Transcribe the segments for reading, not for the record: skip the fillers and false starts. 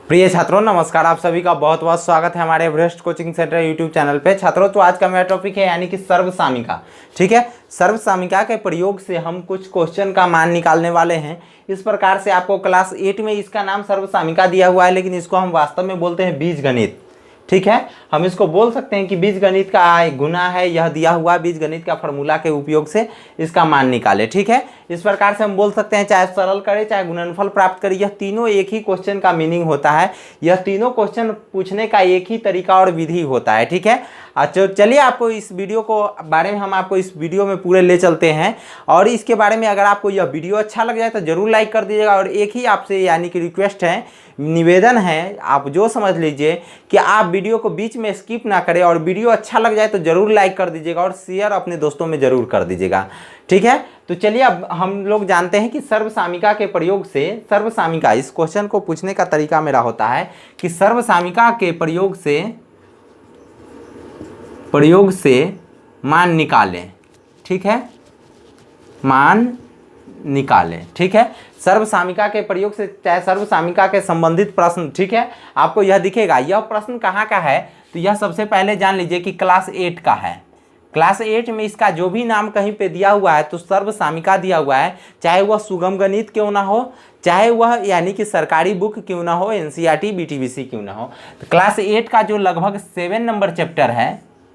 प्रिय छात्रों नमस्कार। आप सभी का बहुत बहुत स्वागत है हमारे Everest coaching centre YouTube channel पे। छात्रों तो आज का मेरा टॉपिक है यानी कि सर्वसामिका। ठीक है, सर्वसामिका के प्रयोग से हम कुछ क्वेश्चन का मान निकालने वाले हैं। इस प्रकार से आपको क्लास 8 में इसका नाम सर्वसामिका दिया हुआ है, लेकिन इसको हम वास्तव में बोलते हैं बीजगणित। ठीक है, हम इसको बोल सकते हैं कि बीजगणित का गुना है, यह दिया हुआ बीजगणित का फॉर्मूला के उपयोग से इसका मान निकाले। ठीक है, इस प्रकार से हम बोल सकते हैं, चाहे सरल करे चाहे गुणनफल प्राप्त करे, यह तीनों एक ही क्वेश्चन का मीनिंग होता है। यह तीनों क्वेश्चन पूछने का एक ही तरीका और विधि होता है। ठीक है, अच्छा चलिए आपको इस वीडियो को बारे में हम आपको इस वीडियो में पूरे ले चलते हैं। और इसके बारे में अगर आपको यह वीडियो अच्छा लग जाए तो जरूर लाइक कर दीजिएगा। और एक ही आपसे यानी कि रिक्वेस्ट है, निवेदन है, आप जो समझ लीजिए कि आप वीडियो को बीच में स्किप ना करें और वीडियो अच्छा लग जाए तो जरूर लाइक कर दीजिएगा और शेयर अपने दोस्तों में जरूर कर दीजिएगा। ठीक है, तो चलिए अब हम लोग जानते हैं कि सर्वसामिका के प्रयोग से, सर्वसामिका इस क्वेश्चन को पूछने का तरीका मेरा होता है कि सर्वसामिका के प्रयोग से मान निकालें। ठीक है, मान निकालें। ठीक है, सर्वसामिका के प्रयोग से चाहे सर्वसामिका के संबंधित प्रश्न, ठीक है, आपको यह दिखेगा। यह प्रश्न कहाँ का है तो यह सबसे पहले जान लीजिए कि क्लास 8 का है। क्लास 8 में इसका जो भी नाम कहीं पे दिया हुआ है तो सर्वसामिका दिया हुआ है, चाहे वह सुगम गणित क्यों ना हो, चाहे वह यानी कि सरकारी बुक क्यों ना हो, एनसीईआरटी बीटीबीसी क्यों ना हो। तो क्लास 8 का जो लगभग 7 नंबर चैप्टर है,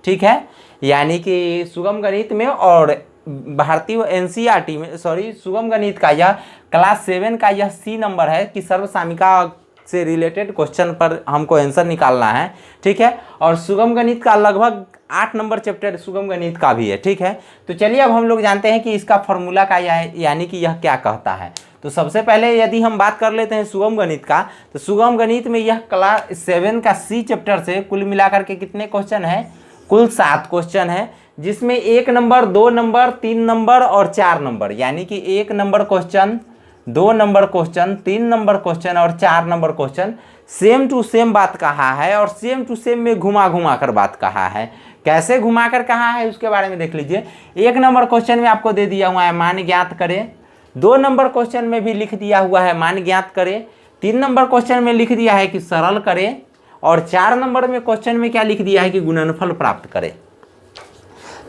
ठीक है, यानी कि सुगम गणित में और भारतीय एनसीईआरटी में, सॉरी सुगम गणित का यह क्लास 7 का यह सी नंबर है कि सर्वसामिका से रिलेटेड क्वेश्चन पर हमको आंसर निकालना है। ठीक है, और सुगम गणित का लगभग 8 नंबर चैप्टर सुगम गणित का भी है। ठीक है, तो चलिए अब हम लोग जानते हैं कि इसका फॉर्मूला का यानी कि यह क्या कहता है। तो सबसे पहले यदि हम बात कर लेते हैं सुगम गणित का, तो सुगम गणित में यह क्लास 7 का सी चैप्टर से कुल मिलाकर के कितने क्वेश्चन है, कुल 7 क्वेश्चन है, जिसमें 1 नंबर, 2 नंबर, 3 नंबर और 4 नंबर, यानी कि 1 number question, 2 number question, 3 number question और 4 number question same to same बात कहा है और सेम टू सेम में घुमा घुमा कर बात कहा है। कैसे घुमा कर कहा है उसके बारे में देख लीजिए। 1 नंबर क्वेश्चन में आपको दे दिया हुआ है मान ज्ञात करें, 2 नंबर क्वेश्चन में भी लिख दिया हुआ है मान ज्ञात करें, 3 नंबर क्वेश्चन में लिख दिया है कि सरल करें और 4 नंबर में क्वेश्चन में क्या लिख दिया है कि गुणनफल प्राप्त करें।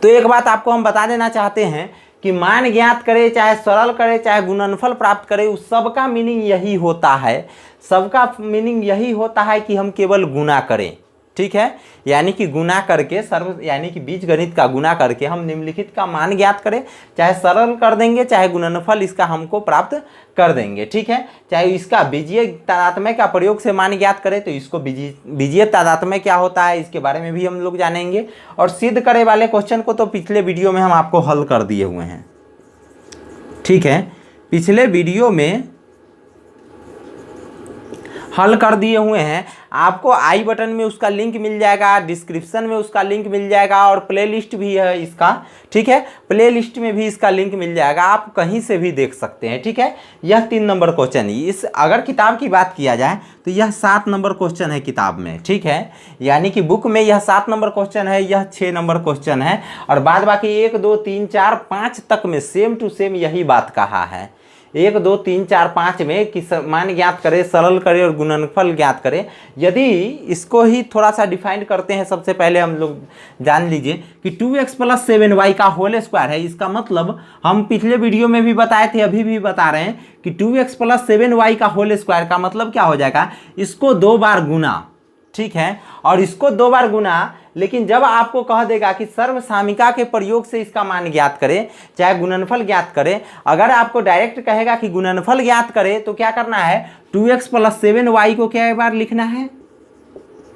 तो एक बात आपको हम बता देना चाहते हैं कि मान ज्ञात करे, चाहे सरल करे, चाहे गुणनफल प्राप्त करे, उस सबका मीनिंग यही होता है, सबका मीनिंग यही होता है कि हम केवल गुना करें। ठीक है, यानी कि गुना करके यानी कि बीजगणित का गुना करके हम निम्नलिखित का मान ज्ञात करें, चाहे सरल कर देंगे चाहे गुणनफल इसका हमको प्राप्त कर देंगे। ठीक है, चाहे इसका बीजीय तादात्म्य का प्रयोग से मान ज्ञात करें तो इसको बीजीय तादात्म्य क्या होता है इसके बारे में भी हम लोग जानेंगे। और सिद्ध करे वाले क्वेश्चन को तो पिछले वीडियो में हम आपको हल कर दिए हुए हैं। ठीक है, पिछले वीडियो में हल कर दिए हुए हैं। आपको आई बटन में उसका लिंक मिल जाएगा, डिस्क्रिप्शन में उसका लिंक मिल जाएगा और प्लेलिस्ट भी है इसका। ठीक है, प्लेलिस्ट में भी इसका लिंक मिल जाएगा, आप कहीं से भी देख सकते हैं। ठीक है, यह 3 नंबर क्वेश्चन, इस अगर किताब की बात किया जाए तो यह 7 नंबर क्वेश्चन है किताब में। ठीक है, यानी कि बुक में यह 7 नंबर क्वेश्चन है, यह 6 नंबर क्वेश्चन है और बाद बाकी 1 2 3 4 5 तक में सेम टू सेम यही बात कहा है। 1 2 3 4 5 में कि मान ज्ञात करें, सरल करें और गुणनफल ज्ञात करें। यदि इसको ही थोड़ा सा डिफाइन करते हैं, सबसे पहले हम लोग जान लीजिए कि 2x + 7y का होल स्क्वायर है। इसका मतलब हम पिछले वीडियो में भी बताए थे, अभी भी बता रहे हैं कि 2x + 7y का होल स्क्वायर का मतलब क्या हो जाएगा, इसको 2 बार गुना। ठीक है, और इसको 2 बार गुना, लेकिन जब आपको कह देगा कि सर्वसामिका के प्रयोग से इसका मान ज्ञात करें चाहे गुणनफल ज्ञात करें, अगर आपको डायरेक्ट कहेगा कि गुणनफल ज्ञात करें तो क्या करना है, 2x + 7y को क्या बार लिखना है,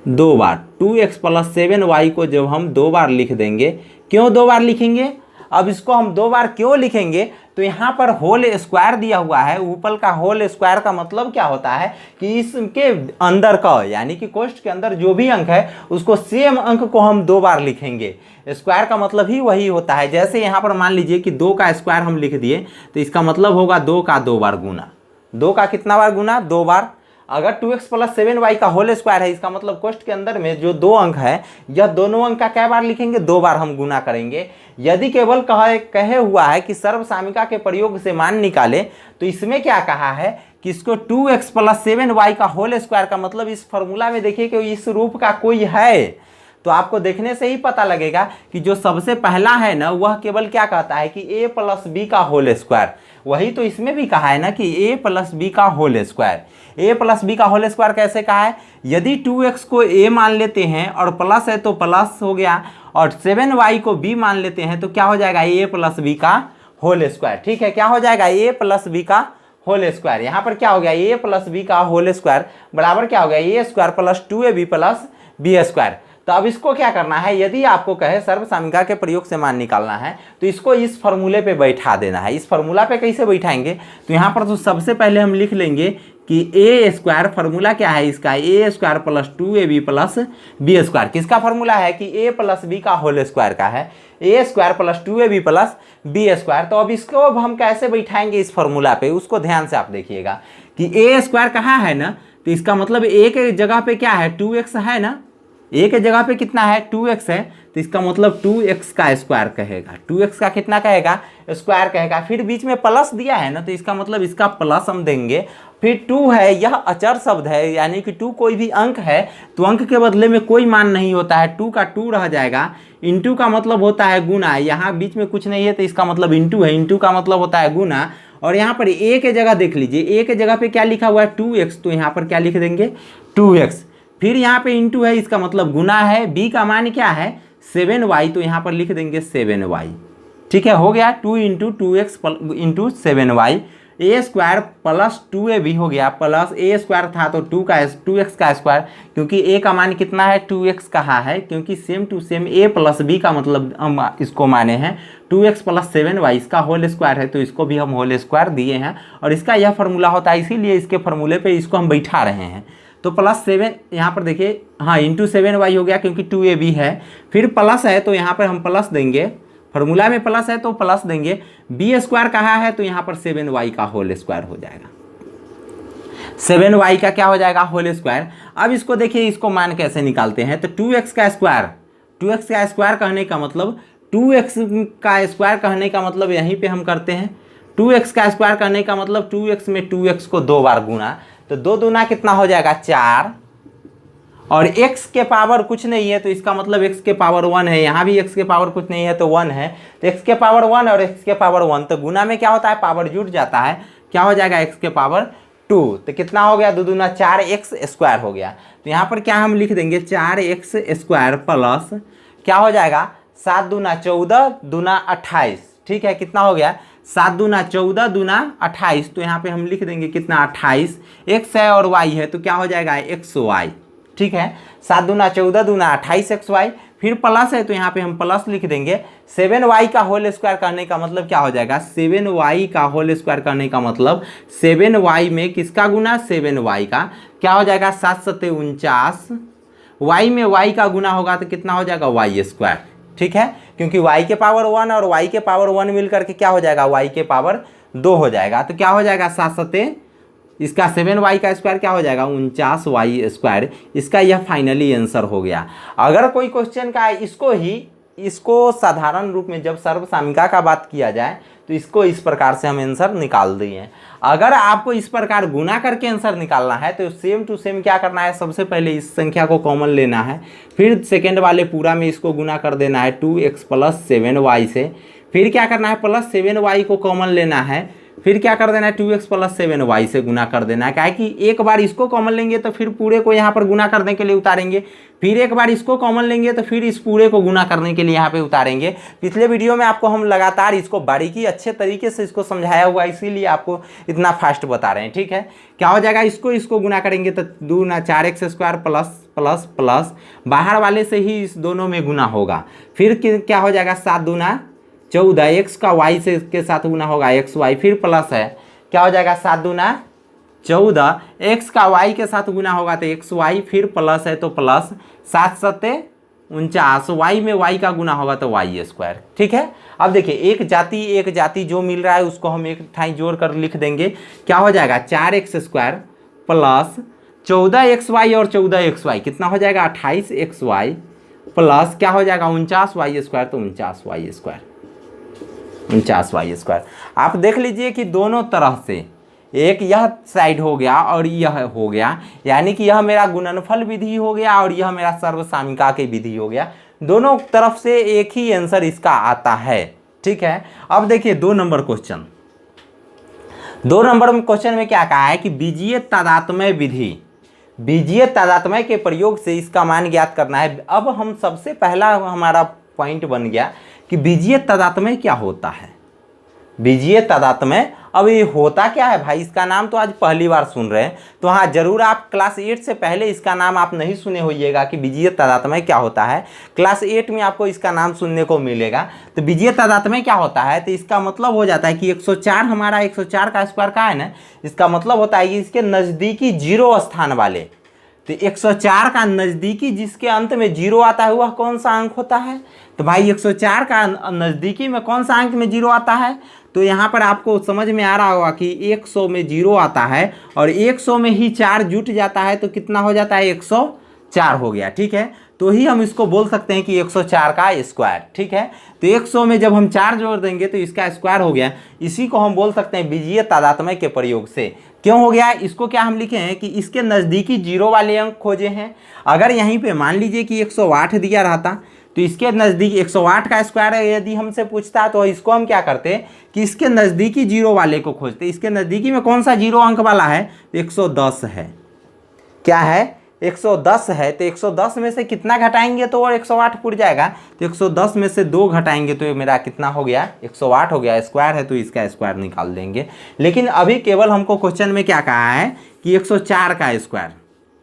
2 बार। 2x + 7y को जब हम 2 बार लिख देंगे, क्यों 2 बार लिखेंगे, अब इसको हम 2 बार क्यों लिखेंगे, तो यहाँ पर होल स्क्वायर दिया हुआ है, ऊपर का होल स्क्वायर का मतलब क्या होता है कि इसके अंदर का यानी कि कोष्ठ के अंदर जो भी अंक है उसको सेम अंक को हम 2 बार लिखेंगे। स्क्वायर का मतलब ही वही होता है। जैसे यहाँ पर मान लीजिए कि 2 का स्क्वायर हम लिख दिए तो इसका मतलब होगा 2 का 2 बार गुना। 2 का कितना बार गुना, 2 बार। अगर 2x प्लस 7y का होल स्क्वायर है, इसका मतलब क्वेश्चन के अंदर में जो दो अंक है, यह दोनों अंक का कै बार लिखेंगे, 2 बार हम गुना करेंगे। यदि केवल कहे हुआ है कि सर्वसामिका के प्रयोग से मान निकाले, तो इसमें क्या कहा है कि इसको 2x प्लस 7y का होल स्क्वायर का मतलब इस फॉर्मूला में देखिए कि इस रूप का कोई है, तो आपको देखने से ही पता लगेगा कि जो सबसे पहला है ना, वह केवल क्या कहता है कि a प्लस बी का होल स्क्वायर। वही तो इसमें भी कहा है ना कि a प्लस बी का whole square. a plus B का होल स्क्वायर कैसे कहा है, यदि 2x को a मान लेते हैं और प्लस है तो प्लस हो गया, और 7y को b मान लेते हैं तो क्या हो जाएगा, a प्लस बी का होल स्क्वायर। ठीक है, क्या हो जाएगा, a प्लस बी का होल स्क्वायर। यहाँ पर क्या हो गया, a प्लस बी का होल स्क्वायर बराबर क्या हो गया, a square plus 2ab plus B square. तो अब इसको क्या करना है, यदि आपको कहे सर्वसामिका के प्रयोग से मान निकालना है, तो इसको इस फॉर्मूले पे बैठा देना है। इस फॉर्मूला पे कैसे बैठाएंगे, तो यहाँ पर तो सबसे पहले हम लिख लेंगे कि a स्क्वायर, फॉर्मूला क्या है इसका, a square plus 2ab plus B square. किसका फॉर्मूला है कि a प्लस बी का होल स्क्वायर का है, a square plus 2ab plus B square. तो अब इसको अब हम कैसे बैठाएंगे इस फॉर्मूला पे, उसको ध्यान से आप देखिएगा कि a स्क्वायर कहाँ है ना, तो इसका मतलब a के जगह पे क्या है, 2x है ना, a के जगह पे कितना है, 2x है, तो इसका मतलब 2x का स्क्वायर कहेगा, 2x का कितना कहेगा, स्क्वायर कहेगा। फिर बीच में प्लस दिया है ना, तो इसका मतलब इसका प्लस हम देंगे। फिर 2 है, यह अचर शब्द है, यानी कि 2 कोई भी अंक है तो अंक के बदले में कोई मान नहीं होता है, 2 का 2 रह जाएगा। इंटू का मतलब होता है गुना, यहाँ बीच में कुछ नहीं है तो इसका मतलब इंटू है, इंटू का मतलब होता है गुना। और यहाँ पर a के जगह देख लीजिए, a के जगह पे क्या लिखा हुआ है, 2x, तो यहाँ पर क्या लिख देंगे, 2x। फिर यहाँ पे इंटू है, इसका मतलब गुना है। b का मान क्या है, 7y, तो यहाँ पर लिख देंगे 7y। ठीक है, हो गया 2 into 2x into 7y। a square plus 2ab हो गया, प्लस a स्क्वायर था तो 2x का स्क्वायर, क्योंकि a का मान कितना है, 2x कहा है, क्योंकि same to same a plus b का मतलब हम इसको माने हैं 2x प्लस 7y, इसका होल स्क्वायर है तो इसको भी हम होल स्क्वायर दिए हैं। और इसका यह फॉर्मूला होता है, इसीलिए इसके फॉर्मूले पे इसको हम बैठा रहे हैं। तो प्लस 7 यहाँ पर देखिए, हाँ इंटू 7y हो गया क्योंकि 2ab है। फिर प्लस है तो यहाँ पर हम प्लस देंगे, फॉर्मूला में प्लस है तो प्लस देंगे। बी स्क्वायर कहा है तो यहाँ पर 7y का होल स्क्वायर हो जाएगा, 7y का क्या हो जाएगा, होल स्क्वायर। अब इसको देखिए, इसको मान कैसे निकालते हैं, तो 2x का स्क्वायर कहने का मतलब 2x का स्क्वायर कहने का मतलब यहीं पे हम करते हैं, 2x का स्क्वायर कहने का मतलब 2x में 2x को 2 बार गुना, तो 2 दूना कितना हो जाएगा, 4, और x के पावर कुछ नहीं है तो इसका मतलब x के पावर 1 है, यहाँ भी x के पावर कुछ नहीं है तो 1 है, तो x के पावर 1 और x के पावर 1, तो गुना में क्या होता है, पावर जुड़ जाता है, क्या हो जाएगा, x के पावर 2, तो कितना हो गया, 2 दूना 4x स्क्वायर हो गया। तो यहाँ पर क्या हम लिख देंगे, 4x स्क्वायर प्लस क्या हो जाएगा, 7 दूना 14 दूना 28। ठीक है, कितना हो गया, 7 दूना 14 दूना 28, तो यहाँ पे हम लिख देंगे कितना, 28, x है और y है तो क्या हो जाएगा, xy। ठीक है, 7 दूना 14 दूना 28xy। फिर प्लस है तो यहाँ पे हम प्लस लिख देंगे। 7y का होल स्क्वायर करने का मतलब क्या हो जाएगा, 7y का होल स्क्वायर करने का मतलब 7y में किसका गुना, 7y का, क्या हो जाएगा, 7 सत्ते 49, y में y का गुना होगा तो कितना हो जाएगा, y स्क्वायर। ठीक है, क्योंकि y के पावर 1 और y के पावर 1 मिल करके क्या हो जाएगा, y के पावर 2 हो जाएगा, तो क्या हो जाएगा, 7 सत्ते, इसका 7y का स्क्वायर क्या हो जाएगा, 49y स्क्वायर। इसका यह फाइनली आंसर हो गया। अगर कोई क्वेश्चन का इसको साधारण रूप में जब सर्वसामिका का बात किया जाए तो इसको इस प्रकार से हम आंसर निकाल दिए। अगर आपको इस प्रकार गुना करके आंसर निकालना है तो सेम टू सेम क्या करना है, सबसे पहले इस संख्या को कॉमन लेना है, फिर सेकेंड वाले पूरा में इसको गुना कर देना है 2x प्लस 7y से, फिर क्या करना है, प्लस 7y को कॉमन लेना है, फिर क्या कर देना है, 2x प्लस 7y से गुना कर देना है। क्या है कि एक बार इसको कॉमन लेंगे तो फिर पूरे को यहाँ पर गुना करने के लिए उतारेंगे, फिर एक बार इसको कॉमन लेंगे तो फिर इस पूरे को गुना करने के लिए यहाँ पे उतारेंगे। पिछले वीडियो में आपको हम लगातार इसको बारीकी अच्छे तरीके से इसको समझाया हुआ, इसीलिए आपको इतना फास्ट बता रहे हैं। ठीक है, क्या हो जाएगा, इसको गुना करेंगे तो 2 ना 4x square plus plus plus, बाहर वाले से ही इस दोनों में गुना होगा, फिर क्या हो जाएगा, 7 दूना 14, x का y से के साथ गुना होगा xy, फिर प्लस है, क्या हो जाएगा, 7 दूना 14, x का y के साथ गुना होगा तो xy, फिर प्लस है तो प्लस, 7 सत्ते 49, y में y का गुना होगा तो y स्क्वायर। ठीक है, अब देखिए एक जाति जो मिल रहा है उसको हम एक ठाई जोड़ कर लिख देंगे, क्या हो जाएगा, 4x स्क्वायर प्लस 14xy और 14xy कितना हो जाएगा 28xy प्लस क्या हो जाएगा 49y², तो 49y²। आप देख लीजिए कि दोनों तरह से एक यह साइड हो गया और यह हो गया, यानी कि यह मेरा गुणनफल विधि हो गया और यह मेरा सर्वसामिका की विधि हो गया। दोनों तरफ से एक ही आंसर इसका आता है। ठीक है, अब देखिए 2 नंबर क्वेश्चन। 2 नंबर क्वेश्चन में क्या कहा है कि बीजीय तादात्म्य विधि, बीजीय तादात्म्य के प्रयोग से इसका मान ज्ञात करना है। अब हम सबसे पहला हमारा पॉइंट बन गया कि बीजीय तादात्म्य क्या होता है। बीजीय तादात्म्य अब ये होता क्या है भाई, इसका नाम तो आज पहली बार सुन रहे हैं। तो हाँ, जरूर आप क्लास 8 से पहले इसका नाम आप नहीं सुने होइएगा कि बीजीय तादात्म्य क्या होता है। क्लास 8 में आपको इसका नाम सुनने को मिलेगा। तो बीजीय तादात्म्य क्या होता है, तो इसका मतलब हो जाता है कि 104 हमारा 104 का स्क्वायर का है ना, इसका मतलब होता है कि इसके नज़दीकी 0 स्थान वाले, तो 104 का नज़दीकी जिसके अंत में 0 आता है वह कौन सा अंक होता है। तो भाई 104 का नज़दीकी में कौन सा अंक में 0 आता है, तो यहाँ पर आपको समझ में आ रहा होगा कि 100 में 0 आता है और 100 में ही 4 जुट जाता है, तो कितना हो जाता है 104 हो गया। ठीक है, तो ही हम इसको बोल सकते हैं कि 104 का स्क्वायर। ठीक है, तो 100 में जब हम 4 जोड़ देंगे तो इसका स्क्वायर हो गया। इसी को हम बोल सकते हैं बीजीय तादात्म्य के प्रयोग से। क्यों हो गया, इसको क्या हम लिखे हैं कि इसके नज़दीकी 0 वाले अंक खोजे हैं। अगर यहीं पे मान लीजिए कि 108 दिया रहता, तो इसके नज़दीक 108 का स्क्वायर यदि हमसे पूछता तो इसको हम क्या करते कि इसके नज़दीकी 0 वाले को खोजते। इसके नज़दीकी में कौन सा 0 अंक वाला है, तो 110 है। क्या है, 110 है। तो 110 में से कितना घटाएंगे तो और 108 पूर जाएगा। तो 110 में से 2 घटाएंगे तो मेरा कितना हो गया 108 हो गया। स्क्वायर है तो इसका स्क्वायर निकाल देंगे। लेकिन अभी केवल हमको क्वेश्चन में क्या कहा है कि 104 का स्क्वायर।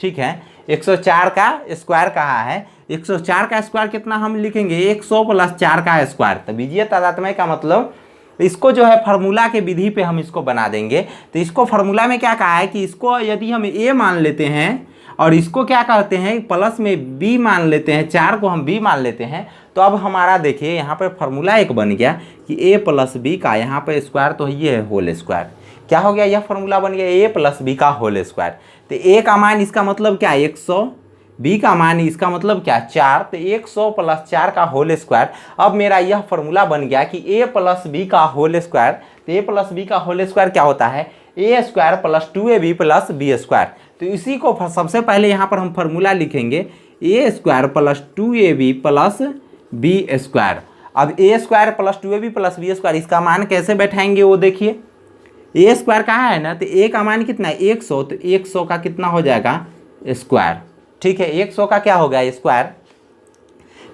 ठीक है, 104 का स्क्वायर कहा है। 104 का स्क्वायर कितना हम लिखेंगे 100 प्लस 4 का स्क्वायर। तो बीजीय तादात्म्य का मतलब इसको जो है फार्मूला के विधि पे हम इसको बना देंगे। तो इसको फार्मूला में क्या कहा है कि इसको यदि हम a मान लेते हैं और इसको क्या कहते हैं प्लस में b मान लेते हैं, 4 को हम b मान लेते हैं, तो अब हमारा देखिए यहाँ पर फार्मूला एक बन गया कि a प्लस बी का यहाँ पर स्क्वायर तो ये है होल स्क्वायर। क्या हो गया, यह फार्मूला बन गया a प्लस बी का होल स्क्वायर। तो a का मान इसका मतलब क्या 100, b का मान इसका मतलब क्या 4, तो 100 प्लस 4 का होल स्क्वायर। अब मेरा यह फार्मूला बन गया कि a प्लस बी का होल स्क्वायर। तो a प्लस बी का होल स्क्वायर क्या होता है a square plus 2ab plus B square. तो इसी को सबसे पहले यहाँ पर हम फार्मूला लिखेंगे a square plus 2ab plus B square. अब a square plus 2ab plus B square, इसका मान कैसे बैठाएंगे वो देखिए। a स्क्वायर कहाँ है ना, तो a का मान कितना है 100, तो 100 का कितना हो जाएगा स्क्वायर। ठीक है, 100 का क्या हो गया स्क्वायर।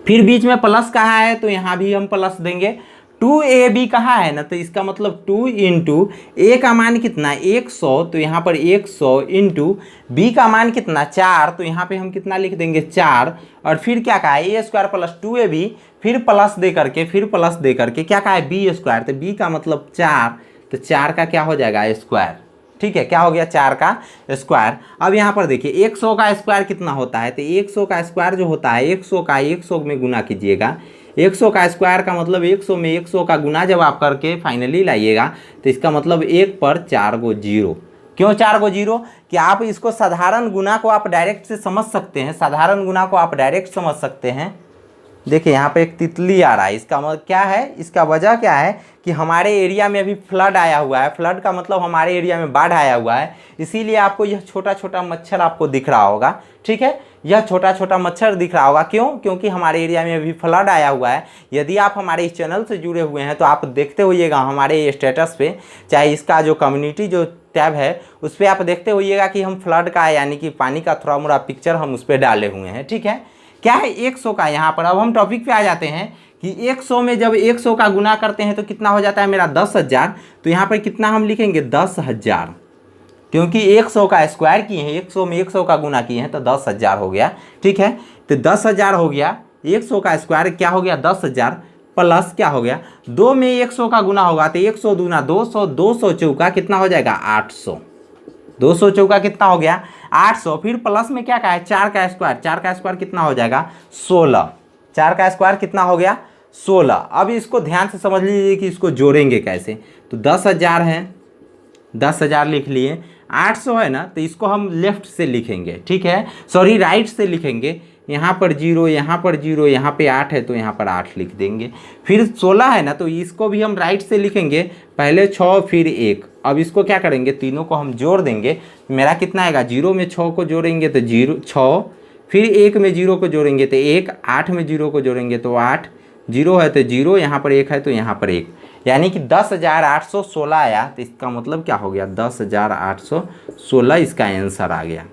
फिर बीच में प्लस कहाँ है, तो यहाँ भी हम प्लस देंगे। 2ab कहाँ है ना, तो इसका मतलब 2 इंटू a का मान कितना 100, तो यहाँ पर 100 इंटू b का मान कितना 4, तो यहाँ पे हम कितना लिख देंगे 4। और फिर क्या कहा है a स्क्वायर प्लस 2ab, फिर प्लस दे करके फिर प्लस दे करके क्या कहा है b स्क्वायर, तो b का मतलब 4, तो 4 का क्या हो जाएगा स्क्वायर। ठीक है, क्या हो गया 4 का स्क्वायर। अब यहाँ पर देखिए 100 का स्क्वायर कितना होता है, तो 100 का स्क्वायर जो होता है 100 का 100 में गुना कीजिएगा। 100 का स्क्वायर का मतलब 100 में 100 का गुना जब आप करके फाइनली लाइएगा तो इसका मतलब 1 पर 4 गो 0। क्यों 4 गो 0, कि आप इसको साधारण गुना को आप डायरेक्ट से समझ सकते हैं। साधारण गुना को आप डायरेक्ट समझ सकते हैं। देखिए यहाँ पे एक तितली आ रहा है, इसका मतलब क्या है, इसका वजह क्या है कि हमारे एरिया में अभी फ्लड आया हुआ है। फ्लड का मतलब हमारे एरिया में बाढ़ आया हुआ है, इसीलिए आपको यह छोटा छोटा मच्छर आपको दिख रहा होगा। ठीक है, यह छोटा छोटा मच्छर दिख रहा होगा। क्यों, क्योंकि हमारे एरिया में अभी फ्लड आया हुआ है। यदि आप हमारे इस चैनल से जुड़े हुए हैं तो आप देखते होइएगा हमारे स्टेटस पे, चाहे इसका जो कम्युनिटी जो टैब है उस पर आप देखते होइएगा कि हम फ्लड का यानी कि पानी का थोड़ा मोड़ा पिक्चर हम उस पर डाले हुए हैं। ठीक है, क्या है 100 का। यहाँ पर अब हम टॉपिक पे आ जाते हैं कि 100 में जब 100 का गुना करते हैं तो कितना हो जाता है मेरा 10,000। तो यहाँ पर कितना हम लिखेंगे 10,000, क्योंकि 100 का स्क्वायर किए हैं, 100 में 100 का गुना किए हैं तो 10,000 हो गया। ठीक है, तो 10,000 हो गया। 100 का स्क्वायर क्या हो गया 10,000 प्लस क्या हो गया 2 में 100 का गुना होगा तो 100 दूना 200, 200 चौका कितना हो जाएगा 800। 200 चौका कितना हो गया 800। फिर प्लस में क्या कहा है 4 का स्क्वायर। 4 का स्क्वायर कितना हो जाएगा 16। 4 का स्क्वायर कितना हो गया 16। अब इसको ध्यान से समझ लीजिए कि इसको जोड़ेंगे कैसे। तो 10,000 है 10,000 लिख लिए। 800 है ना, तो इसको हम लेफ्ट से लिखेंगे, ठीक है, सॉरी राइट से लिखेंगे। यहाँ पर 0, यहाँ पर 0, यहाँ पे 8 है तो यहाँ पर 8 लिख देंगे। फिर 16 है ना, तो इसको भी हम राइट से लिखेंगे, पहले 6 फिर 1। अब इसको क्या करेंगे, तीनों को हम जोड़ देंगे। मेरा कितना आएगा, 0 में 6 को जोड़ेंगे तो 0 6, फिर 1 में 0 को जोड़ेंगे तो 1, 8 में 0 को जोड़ेंगे तो 8, 0 है तो 0, यहाँ पर 1 है तो यहाँ पर 1, यानी कि 10,816 आया। तो इसका मतलब क्या हो गया, 10,816 इसका आंसर आ गया।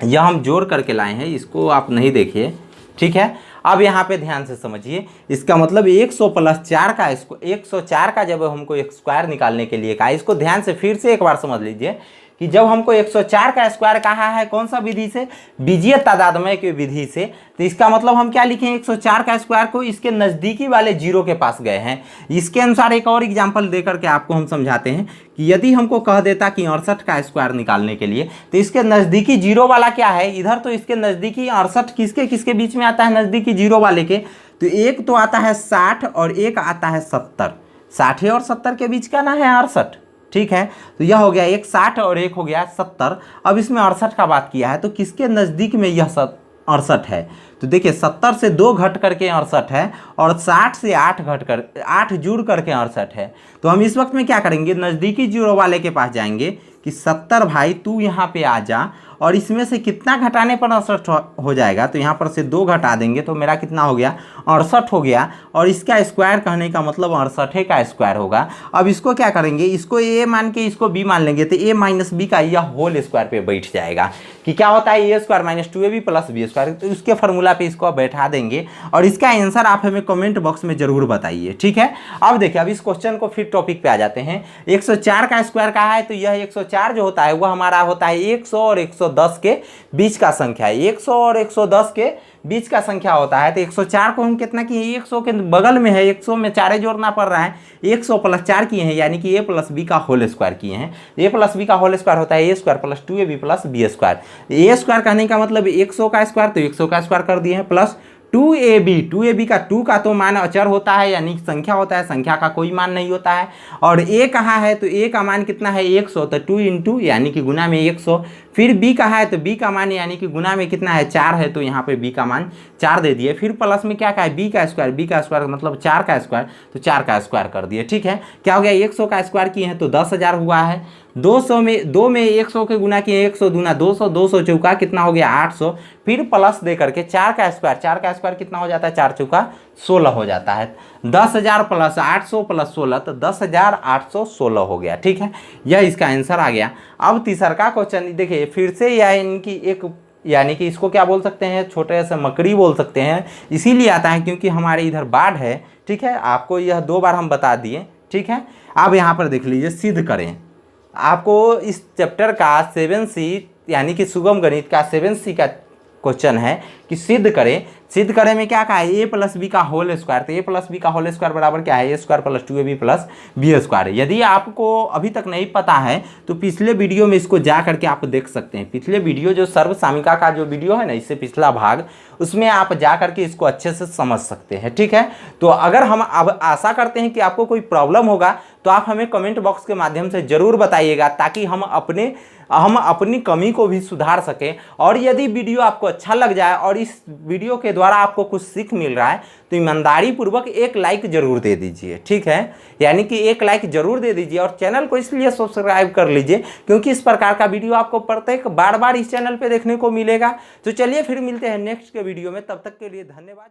यह हम जोड़ करके लाए हैं, इसको आप नहीं देखिए, ठीक है। अब यहाँ पे ध्यान से समझिए, इसका मतलब 100 प्लस 4 का, इसको 104 का जब हमको एक स्क्वायर निकालने के लिए कहा, इसको ध्यान से फिर से एक बार समझ लीजिए कि जब हमको 104 का स्क्वायर कहा है, कौन सा विधि से, बीजीय तादात्म्य की विधि से, तो इसका मतलब हम क्या लिखें, 104 का स्क्वायर को इसके नज़दीकी वाले 0 के पास गए हैं। इसके अनुसार एक और एग्जाम्पल देकर के आपको हम समझाते हैं कि यदि हमको कह देता कि 68 का स्क्वायर निकालने के लिए, तो इसके नज़दीकी 0 वाला क्या है, इधर तो इसके नज़दीकी 68 किसके किसके बीच में आता है, नज़दीकी 0 वाले के, तो एक तो आता है 60 और एक आता है 70। 60 और 70 के बीच का ना है 68, ठीक है। तो यह हो गया एक 60 और एक हो गया 70। अब इसमें 68 का बात किया है, तो किसके नज़दीक में यह 68 है, तो देखिए 70 से 2 घट करके 68 है और 60 से 8 जुड़ करके 68 है। तो हम इस वक्त में क्या करेंगे, नज़दीकी 0 वाले के पास जाएंगे कि 70 भाई तू यहाँ पे आ जा, और इसमें से कितना घटाने पर 68 हो जाएगा, तो यहाँ पर से 2 घटा देंगे तो मेरा कितना हो गया, 68 हो गया। और इसका स्क्वायर कहने का मतलब 68 का स्क्वायर होगा। अब इसको क्या करेंगे, इसको a मान के इसको b मान लेंगे, तो a माइनस बी का यह होल स्क्वायर पे बैठ जाएगा कि क्या होता है, a square minus 2ab plus B square, तो उसके फार्मूला पे इसको बैठा देंगे और इसका आंसर आप हमें कमेंट बॉक्स में जरूर बताइए, ठीक है। अब देखिए, अब इस क्वेश्चन को फिर टॉपिक पे आ जाते हैं। 104 का स्क्वायर कहा है, तो यह 104 जो होता है वह हमारा होता है 100 और 110 के बीच का संख्या है। 100 और 110 के बीच का संख्या होता है। तो 104 को हम कितना किए, 100 के बगल में है, 100 में 4 जोड़ना पड़ रहा है, 100 प्लस 4 किए हैं, यानी कि a प्लस बी का होल स्क्वायर किए हैं। a प्लस बी का होल स्क्वायर होता है a square plus 2ab plus B square. a square कहने का मतलब 100 का स्क्वायर, तो 100 का स्क्वायर कर दिए हैं, प्लस 2ab का 2 का तो मान अचर होता है, यानी संख्या होता है, संख्या का कोई मान नहीं होता है। और a कहा है, तो a का मान कितना है 100, तो 2 इंटू यानी कि गुना में 100। फिर b कहा है, तो b का मान यानी कि गुना में कितना है 4 है, तो यहाँ पे b का मान 4 दे दिए। फिर प्लस में क्या कहा है, b का स्क्वायर मतलब 4 का स्क्वायर, तो 4 का स्क्वायर कर दिए, ठीक है। क्या हो गया, 100 का स्क्वायर किए हैं तो 10,000 हुआ है। 200 में 2 में 100 के गुना किए, 100 दूना 200, 200 चौका कितना हो गया 800। फिर प्लस दे करके 4 का स्क्वायर कितना हो जाता है, 4 चौका 16 हो जाता है। 10,000 प्लस 800 प्लस 16, तो 10,816 हो गया, ठीक है। यह इसका आंसर आ गया। अब तीसरा का क्वेश्चन देखिए फिर से, यह इनकी एक, यानी कि इसको क्या बोल सकते हैं, छोटे से मकड़ी बोल सकते हैं, इसीलिए आता है क्योंकि हमारे इधर बाढ़ है, ठीक है। आपको यह 2 बार हम बता दिए, ठीक है। अब यहाँ पर देख लीजिए, सिद्ध करें। आपको इस चैप्टर का 7C यानी कि सुगम गणित का 7C का क्वेश्चन है कि सिद्ध करें। सिद्ध करें में क्या कहा है, a प्लस बी का होल स्क्वायर, तो a प्लस बी का होल स्क्वायर बराबर क्या है, a square plus 2ab plus B square. यदि आपको अभी तक नहीं पता है तो पिछले वीडियो में इसको जा करके आप देख सकते हैं। पिछले वीडियो जो सर्व सामिका का जो वीडियो है ना, इससे पिछला भाग, उसमें आप जा करके इसको अच्छे से समझ सकते हैं, ठीक है। तो अगर हम अब आशा करते हैं कि आपको कोई प्रॉब्लम होगा तो आप हमें कमेंट बॉक्स के माध्यम से ज़रूर बताइएगा, ताकि हम अपनी कमी को भी सुधार सकें। और यदि वीडियो आपको अच्छा लग जाए और इस वीडियो के द्वारा आपको कुछ सीख मिल रहा है, तो ईमानदारी पूर्वक एक लाइक जरूर दे दीजिए, ठीक है। यानी कि एक लाइक जरूर दे दीजिए और चैनल को इसलिए सब्सक्राइब कर लीजिए क्योंकि इस प्रकार का वीडियो आपको प्रत्येक बार इस चैनल पे देखने को मिलेगा। तो चलिए फिर मिलते हैं नेक्स्ट के वीडियो में, तब तक के लिए धन्यवाद।